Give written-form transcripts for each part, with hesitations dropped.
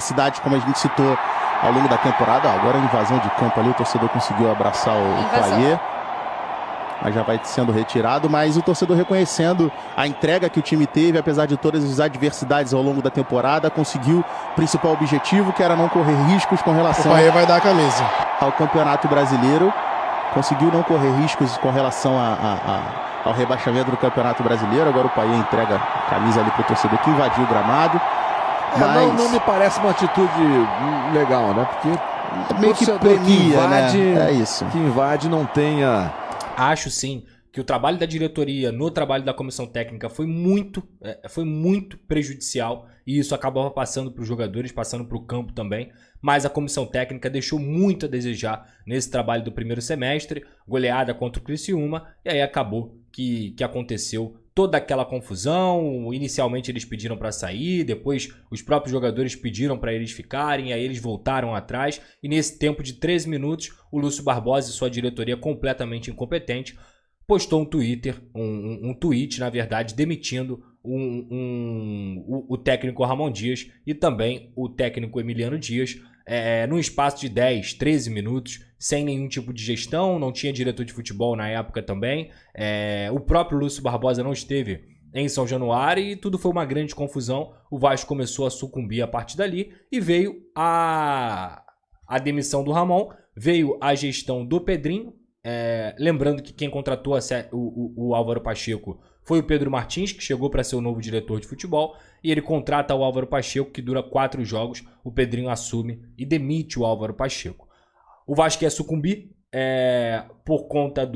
cidade, como a gente citou ao longo da temporada. Agora a invasão de campo ali, o torcedor conseguiu abraçar o Payet, mas já vai sendo retirado. Mas o torcedor reconhecendo a entrega que o time teve, apesar de todas as adversidades ao longo da temporada, conseguiu o principal objetivo, que era não correr riscos com relação... O Payet vai dar a camisa. ...ao Campeonato Brasileiro. Conseguiu não correr riscos com relação ao rebaixamento do Campeonato Brasileiro. Agora o Payet entrega a camisa ali para o torcedor que invadiu o gramado. Mas... não me parece uma atitude legal, né? Porque meio que premia, né? É isso. Que invade não tenha... Acho sim que o trabalho da diretoria no trabalho da comissão técnica foi muito prejudicial, e isso acabava passando para os jogadores, passando para o campo também, mas a comissão técnica deixou muito a desejar nesse trabalho do primeiro semestre, goleada contra o Criciúma, e aí acabou que aconteceu toda aquela confusão. Inicialmente eles pediram para sair, depois os próprios jogadores pediram para eles ficarem, aí eles voltaram atrás, e nesse tempo de 13 minutos, o Lúcio Barbosa e sua diretoria completamente incompetente postou um tweet, na verdade, demitindo o técnico Ramon Dias e também o técnico Emiliano Dias, num espaço de 10, 13 minutos, sem nenhum tipo de gestão. Não tinha diretor de futebol na época também. O próprio Lúcio Barbosa não esteve em São Januário e tudo foi uma grande confusão. O Vasco começou a sucumbir a partir dali e veio a demissão do Ramon, veio a gestão do Pedrinho. Lembrando que quem contratou o Álvaro Pacheco foi o Pedro Martins, que chegou para ser o novo diretor de futebol, e ele contrata o Álvaro Pacheco, que dura 4 jogos. O Pedrinho assume e demite o Álvaro Pacheco. O Vasco ia sucumbir por conta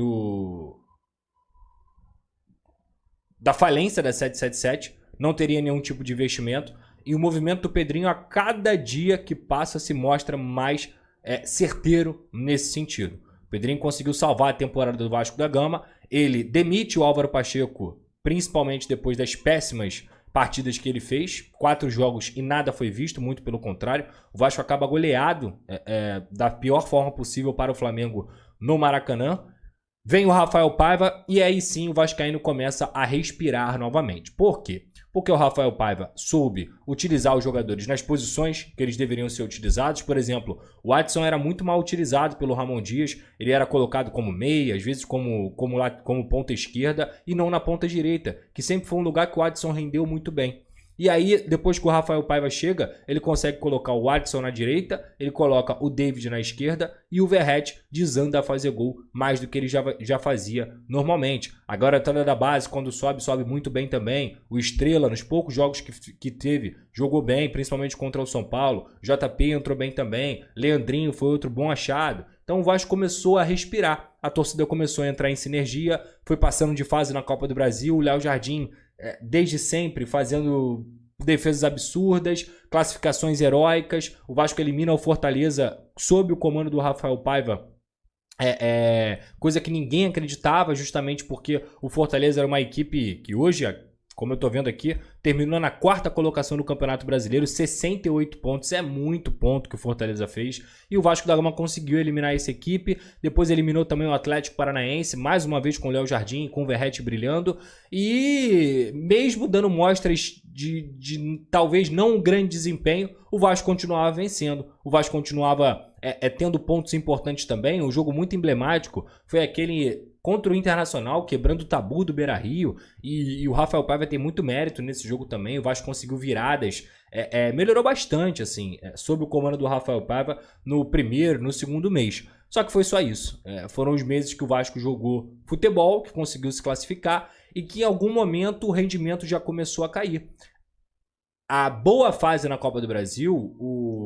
da falência da 777, não teria nenhum tipo de investimento, e o movimento do Pedrinho, a cada dia que passa, se mostra mais certeiro nesse sentido. O Pedrinho conseguiu salvar a temporada do Vasco da Gama, ele demite o Álvaro Pacheco, principalmente depois das péssimas partidas que ele fez, 4 jogos e nada foi visto, muito pelo contrário. O Vasco acaba goleado da pior forma possível para o Flamengo no Maracanã. Vem o Rafael Paiva e aí sim o vascaíno começa a respirar novamente. Por quê? Porque o Rafael Paiva soube utilizar os jogadores nas posições que eles deveriam ser utilizados. Por exemplo, o Adson era muito mal utilizado pelo Ramon Dias. Ele era colocado como meia, às vezes como ponta esquerda e não na ponta direita, que sempre foi um lugar que o Adson rendeu muito bem. E aí, depois que o Rafael Paiva chega, ele consegue colocar o Adson na direita, ele coloca o David na esquerda e o Verratti desanda a fazer gol mais do que ele já fazia normalmente. A garotada da base, quando sobe muito bem também. O Estrela, nos poucos jogos que teve, jogou bem, principalmente contra o São Paulo. JP entrou bem também. Leandrinho foi outro bom achado. Então o Vasco começou a respirar. A torcida começou a entrar em sinergia, foi passando de fase na Copa do Brasil. O Léo Jardim, desde sempre, fazendo defesas absurdas, classificações heróicas. O Vasco elimina o Fortaleza sob o comando do Rafael Paiva, coisa que ninguém acreditava, justamente porque o Fortaleza era uma equipe que hoje, como eu tô vendo aqui, terminou na 4ª colocação do Campeonato Brasileiro, 68 pontos, é muito ponto que o Fortaleza fez, e o Vasco da Gama conseguiu eliminar essa equipe. Depois eliminou também o Atlético Paranaense, mais uma vez com o Léo Jardim, com o Verratti brilhando, e mesmo dando mostras de talvez não um grande desempenho, o Vasco continuava vencendo, o Vasco continuava tendo pontos importantes também. Um jogo muito emblemático foi aquele contra o Internacional, quebrando o tabu do Beira-Rio, e o Rafael Paiva tem muito mérito nesse jogo também. O Vasco conseguiu viradas, melhorou bastante, assim, sob o comando do Rafael Paiva no primeiro, no segundo mês. Só que foi só isso. Foram os meses que o Vasco jogou futebol, que conseguiu se classificar, e que em algum momento o rendimento já começou a cair. A boa fase na Copa do Brasil,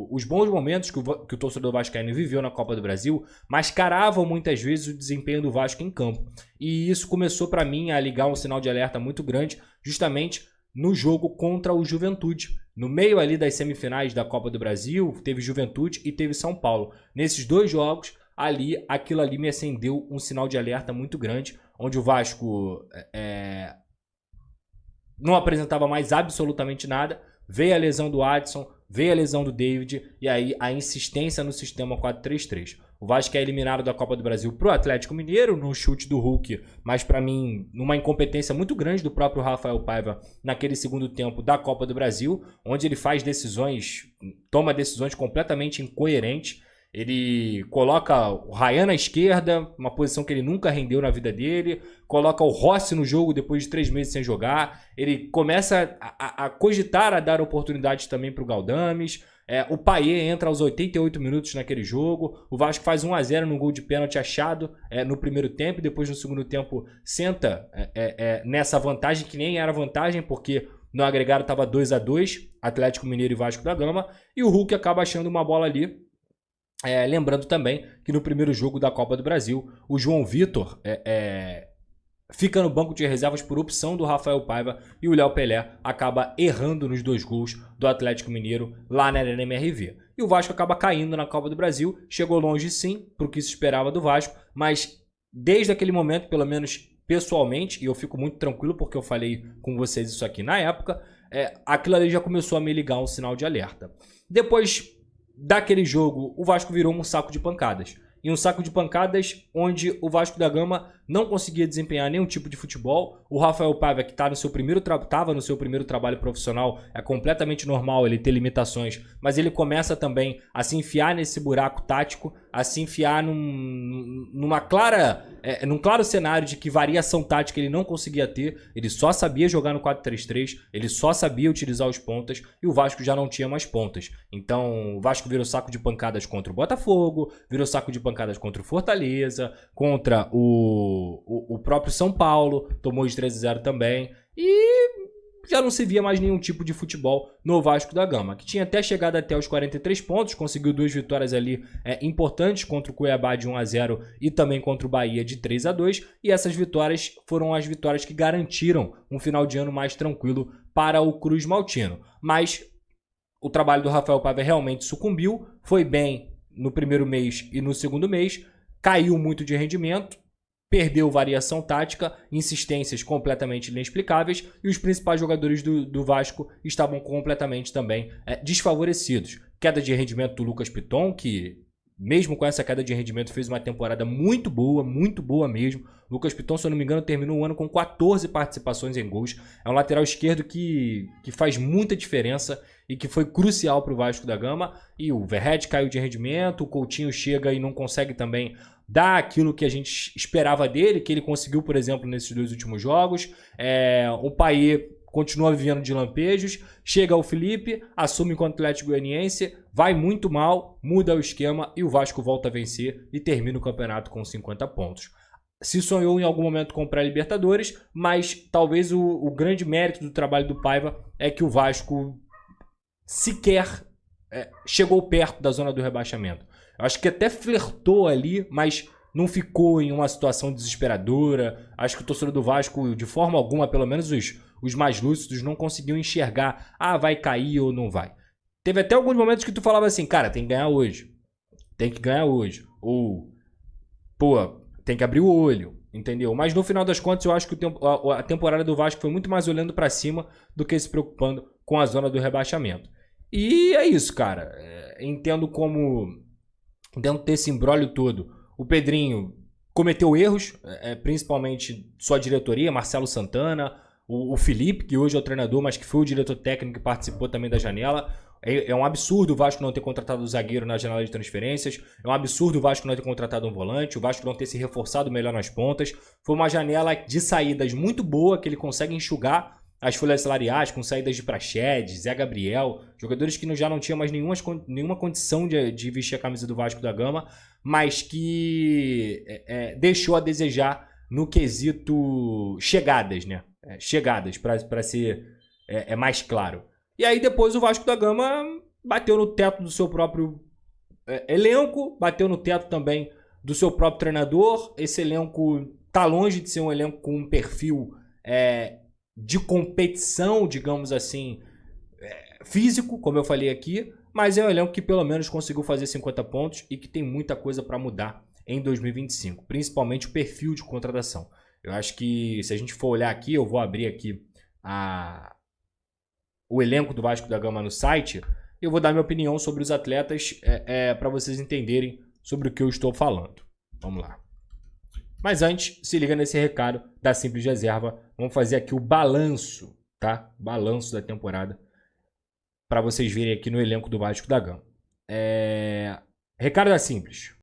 os bons momentos que o torcedor vascaíno viveu na Copa do Brasil, mascaravam muitas vezes o desempenho do Vasco em campo. E isso começou para mim a ligar um sinal de alerta muito grande, justamente no jogo contra o Juventude. No meio ali das semifinais da Copa do Brasil, teve Juventude e teve São Paulo. Nesses 2 jogos, aquilo ali me acendeu um sinal de alerta muito grande, onde o Vasco não apresentava mais absolutamente nada. Veio a lesão do Adson, veio a lesão do David e aí a insistência no sistema 4-3-3. O Vasco é eliminado da Copa do Brasil pro Atlético Mineiro, no chute do Hulk, mas para mim, numa incompetência muito grande do próprio Rafael Paiva naquele segundo tempo da Copa do Brasil, onde ele toma decisões completamente incoerentes. Ele coloca o Ryan na esquerda, uma posição que ele nunca rendeu na vida dele, coloca o Rossi no jogo depois de 3 meses sem jogar, ele começa a cogitar a dar oportunidades também para o Galdames. O Payet entra aos 88 minutos naquele jogo. O Vasco faz 1-0 no gol de pênalti achado no primeiro tempo. E depois no segundo tempo senta nessa vantagem, que nem era vantagem, porque no agregado estava 2-2, Atlético Mineiro e Vasco da Gama. E o Hulk acaba achando uma bola ali. Lembrando também que no primeiro jogo da Copa do Brasil, o João Vitor fica no banco de reservas por opção do Rafael Paiva e o Léo Pelé acaba errando nos 2 gols do Atlético Mineiro lá na Arena MRV. E o Vasco acaba caindo na Copa do Brasil, chegou longe sim, para o que se esperava do Vasco, mas desde aquele momento, pelo menos pessoalmente, e eu fico muito tranquilo porque eu falei com vocês isso aqui na época, aquilo ali já começou a me ligar um sinal de alerta. Depois daquele jogo, o Vasco virou um saco de pancadas. E um saco de pancadas onde o Vasco da Gama não conseguia desempenhar nenhum tipo de futebol. O Rafael Paiva, que estava no seu primeiro trabalho profissional, é completamente normal ele ter limitações, mas ele começa também a se enfiar nesse buraco tático, a se enfiar num claro cenário de que variação tática ele não conseguia ter. Ele só sabia jogar no 4-3-3, ele só sabia utilizar os pontas e o Vasco já não tinha mais pontas. Então o Vasco virou saco de pancadas contra o Botafogo, virou saco de pancadas contra o Fortaleza, contra o próprio São Paulo, tomou de 3-0 também, e já não se via mais nenhum tipo de futebol no Vasco da Gama, que tinha até chegado até os 43 pontos, conseguiu 2 vitórias ali importantes contra o Cuiabá de 1-0 e também contra o Bahia de 3-2, e essas vitórias foram as vitórias que garantiram um final de ano mais tranquilo para o Cruz Maltino. Mas o trabalho do Rafael Paiva realmente sucumbiu, foi bem no primeiro mês e no segundo mês, caiu muito de rendimento, perdeu variação tática, insistências completamente inexplicáveis e os principais jogadores do Vasco estavam completamente também desfavorecidos. Queda de rendimento do Lucas Piton, que mesmo com essa queda de rendimento fez uma temporada muito boa mesmo. Lucas Piton, se eu não me engano, terminou o ano com 14 participações em gols. É um lateral esquerdo que faz muita diferença e que foi crucial para o Vasco da Gama. E o Verratti caiu de rendimento, o Coutinho chega e não consegue também dar aquilo que a gente esperava dele, que ele conseguiu, por exemplo, nesses 2 últimos jogos. O Payet continua vivendo de lampejos, chega o Felipe, assume enquanto Atlético Goianiense, vai muito mal, muda o esquema e o Vasco volta a vencer e termina o campeonato com 50 pontos. Se sonhou em algum momento com pré-Libertadores, mas talvez o grande mérito do trabalho do Paiva é que o Vasco sequer chegou perto da zona do rebaixamento. Eu acho que até flertou ali, mas não ficou em uma situação desesperadora. Acho que o torcedor do Vasco, de forma alguma, pelo menos os mais lúcidos, não conseguiu enxergar, vai cair ou não vai. Teve até alguns momentos que tu falava assim, cara, tem que ganhar hoje. Tem que ganhar hoje. Ou, tem que abrir o olho, entendeu? Mas no final das contas, eu acho que a temporada do Vasco foi muito mais olhando pra cima do que se preocupando com a zona do rebaixamento. E é isso, cara. Entendo como, dentro desse imbróglio todo, o Pedrinho cometeu erros, principalmente sua diretoria, Marcelo Santana, o Felipe, que hoje é o treinador, mas que foi o diretor técnico que participou também da janela. É um absurdo o Vasco não ter contratado o zagueiro na janela de transferências. É um absurdo o Vasco não ter contratado um volante. O Vasco não ter se reforçado melhor nas pontas. Foi uma janela de saídas muito boa, que ele consegue enxugar as folhas salariais com saídas de Praxedes, Zé Gabriel, jogadores que já não tinham mais nenhuma condição de vestir a camisa do Vasco da Gama, mas que deixou a desejar no quesito chegadas, né? Chegadas, para ser mais claro. E aí depois o Vasco da Gama bateu no teto do seu próprio elenco, bateu no teto também do seu próprio treinador. Esse elenco tá longe de ser um elenco com um perfil de competição, digamos assim, físico, como eu falei aqui, mas é um elenco que pelo menos conseguiu fazer 50 pontos e que tem muita coisa para mudar em 2025, principalmente o perfil de contratação. Eu acho que se a gente for olhar aqui, eu vou abrir aqui o elenco do Vasco da Gama no site, Eu vou dar minha opinião sobre os atletas para vocês entenderem sobre o que eu estou falando. Vamos lá. Mas antes, se liga nesse recado da Simples Reserva. Vamos fazer aqui o balanço, tá? Balanço da temporada. Para vocês verem aqui no elenco do Vasco da Gama. Recado da Simples.